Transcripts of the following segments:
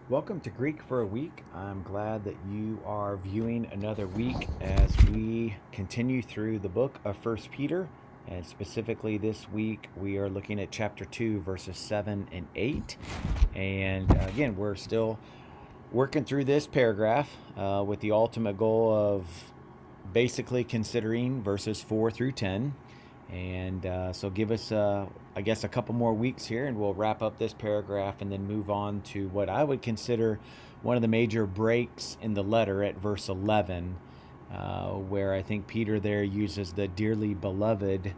Welcome to Greek for a Week. I'm glad that you are viewing another week as we continue through the book of First Peter. And specifically this week, we are looking at chapter 2, verses 7 and 8. And again, we're still working through this paragraph with the ultimate goal of basically considering verses 4 through 10. And so give us, I guess, a couple more weeks here, and we'll wrap up this paragraph and then move on to what I would consider one of the major breaks in the letter at verse 11, where I think Peter there uses the dearly beloved,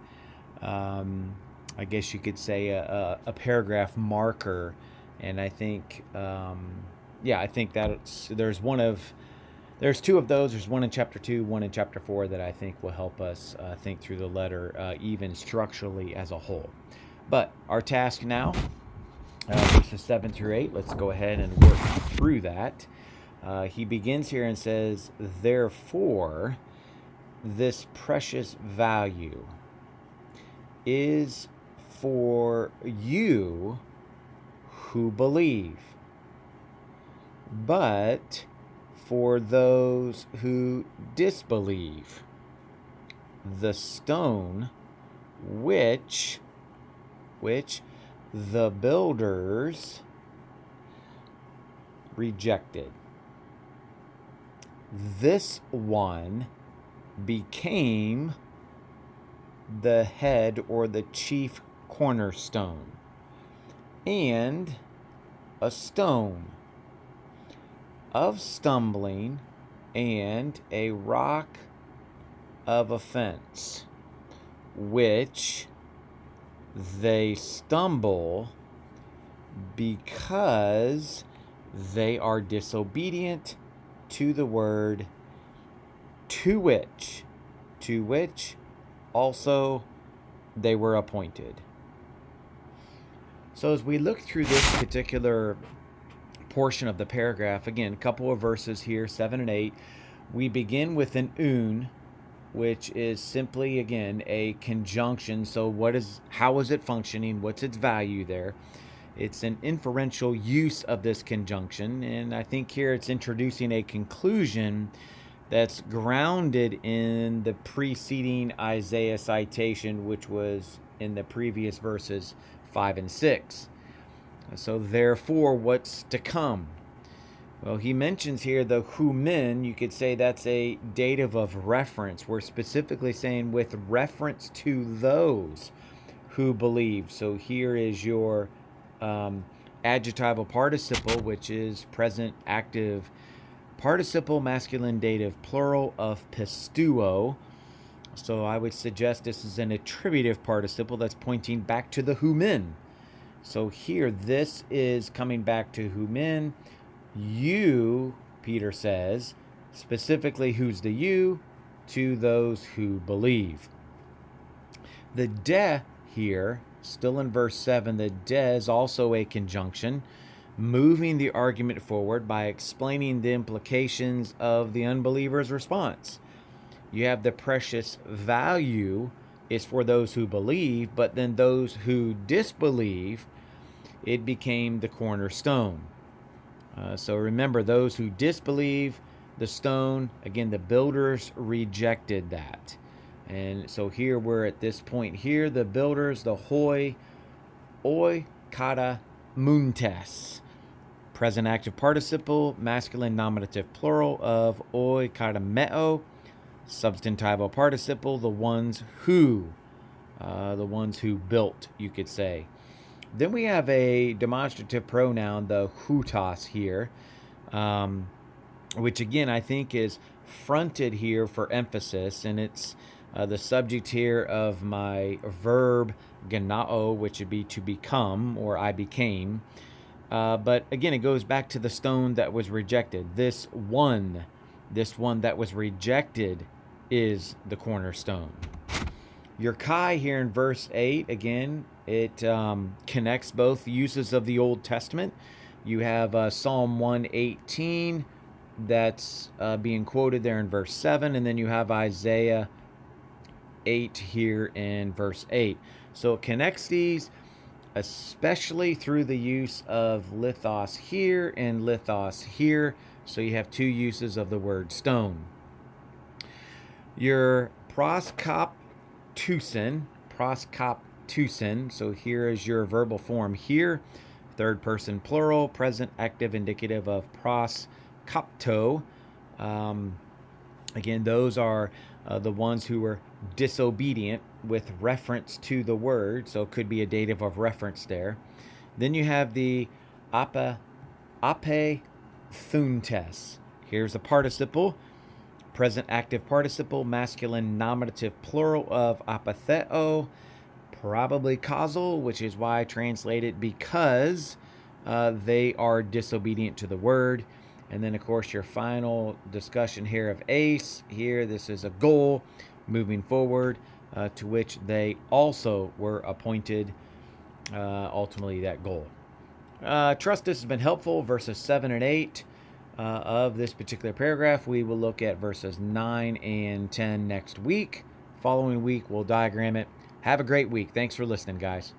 I guess you could say, a paragraph marker. And I think, I think that there's two of those. There's one in chapter 2, one in chapter 4 that I think will help us think through the letter even structurally as a whole. But our task now, verses 7 through 8, let's go ahead and work through that. He begins here and says, "Therefore, this precious value is for you who believe, but for those who disbelieve, the stone which the builders rejected, this one became the head or the chief cornerstone, and a stone of stumbling and a rock of offense, which they stumble because they are disobedient to the word, to which also they were appointed." So as we look through this particular portion of the paragraph, again, a couple of verses here, 7 and 8, we begin with an un, which is simply, again, a conjunction. So how is it functioning? What's its value there? It's an inferential use of this conjunction, and I think here it's introducing a conclusion that's grounded in the preceding Isaiah citation, which was in the previous verses 5 and 6. So therefore, what's to come? Well, he mentions here the humin. You could say that's a dative of reference. We're specifically saying with reference to those who believe. So here is your adjectival participle, which is present active participle, masculine dative plural of pistuo. So I would suggest this is an attributive participle that's pointing back to the humin. So here, this is coming back to humin. You, Peter says, specifically, who's the you? To those who believe. The de here, still in verse 7, the de is also a conjunction, moving the argument forward by explaining the implications of the unbeliever's response. You have the precious value is for those who believe, but then those who disbelieve, it became the cornerstone. So remember, those who disbelieve, the stone, again, the builders rejected that. And so here we're at this point here, the builders, the oi kata muntes. Present active participle, masculine nominative plural of oi kata meo. Substantival participle, the ones who built, you could say. Then we have a demonstrative pronoun, the hutas here, which again I think is fronted here for emphasis, and it's the subject here of my verb ganao, which would be to become, or I became. But again, it goes back to the stone that was rejected. This one that was rejected is the cornerstone. Your kai here in verse 8, again, it connects both uses of the Old Testament. You have Psalm 118 that's being quoted there in verse 7, and then you have Isaiah 8 here in verse 8. So it connects these. especially through the use of lithos here and lithos here. So you have two uses of the word stone. Your proskoptusin, so here is your verbal form here, third person plural, present active indicative of proskopto. Again, those are the ones who were disobedient with reference to the word, so it could be a dative of reference there. Then you have the apethuntes. Here's a participle, present active participle, masculine nominative plural of apetheo, probably causal, which is why I translate it because they are disobedient to the word. And then, of course, your final discussion here of ace. Here, this is a goal moving forward, to which they also were appointed, ultimately, that goal. Trust this has been helpful. Verses 7 and 8 of this particular paragraph. We will look at verses 9 and 10 next week. Following week, we'll diagram it. Have a great week. Thanks for listening, guys.